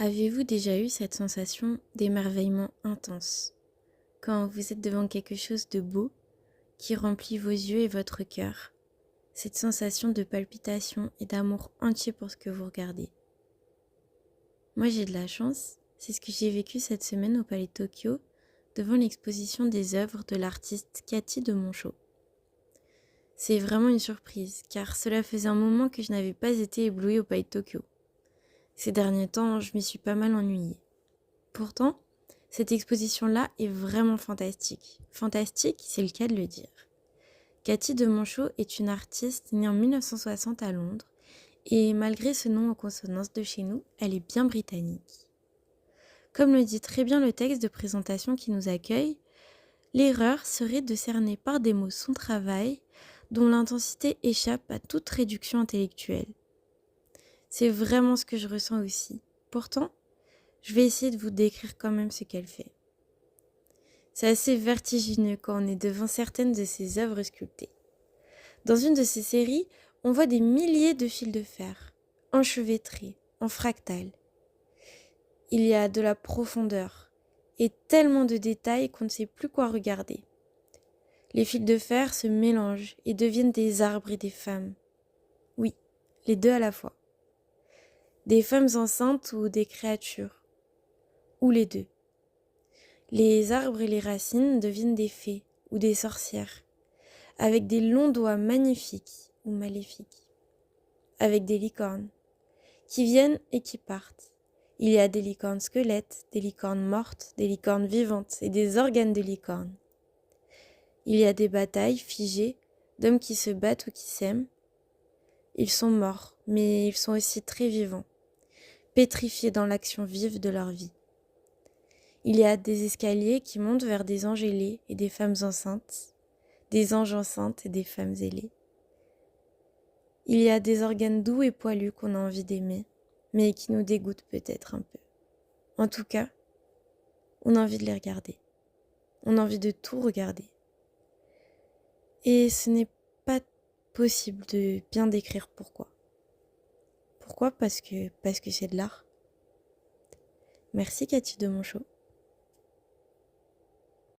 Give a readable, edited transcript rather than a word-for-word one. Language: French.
Avez-vous déjà eu cette sensation d'émerveillement intense quand vous êtes devant quelque chose de beau qui remplit vos yeux et votre cœur? Cette sensation de palpitation et d'amour entier pour ce que vous regardez. Moi j'ai de la chance, c'est ce que j'ai vécu cette semaine au Palais de Tokyo devant l'exposition des œuvres de l'artiste Cathy de Monchaux. C'est vraiment une surprise car cela faisait un moment que je n'avais pas été éblouie au Palais de Tokyo. Ces derniers temps, je m'y suis pas mal ennuyée. Pourtant, cette exposition-là est vraiment fantastique. Fantastique, c'est le cas de le dire. Cathy de Monchaux est une artiste née en 1960 à Londres et malgré ce nom en consonance de chez nous, elle est bien britannique. Comme le dit très bien le texte de présentation qui nous accueille, l'erreur serait de cerner par des mots son travail dont l'intensité échappe à toute réduction intellectuelle. C'est vraiment ce que je ressens aussi. Pourtant, je vais essayer de vous décrire quand même ce qu'elle fait. C'est assez vertigineux quand on est devant certaines de ses œuvres sculptées. Dans une de ces séries, on voit des milliers de fils de fer, enchevêtrés, en fractal. Il y a de la profondeur et tellement de détails qu'on ne sait plus quoi regarder. Les fils de fer se mélangent et deviennent des arbres et des femmes. Oui, les deux à la fois. Des femmes enceintes ou des créatures. Ou les deux. Les arbres et les racines deviennent des fées ou des sorcières, avec des longs doigts magnifiques ou maléfiques, avec des licornes, qui viennent et qui partent. Il y a des licornes squelettes, des licornes mortes, des licornes vivantes et des organes de licornes. Il y a des batailles figées d'hommes qui se battent ou qui s'aiment. Ils sont morts, mais ils sont aussi très vivants, pétrifiés dans l'action vive de leur vie. Il y a des escaliers qui montent vers des anges ailés et des femmes enceintes, des anges enceintes et des femmes ailées. Il y a des organes doux et poilus qu'on a envie d'aimer, mais qui nous dégoûtent peut-être un peu. En tout cas, on a envie de les regarder. On a envie de tout regarder. Et ce n'est pas possible de bien décrire pourquoi. Pourquoi ? Parce que c'est de l'art. Merci Cathy de Monchaux.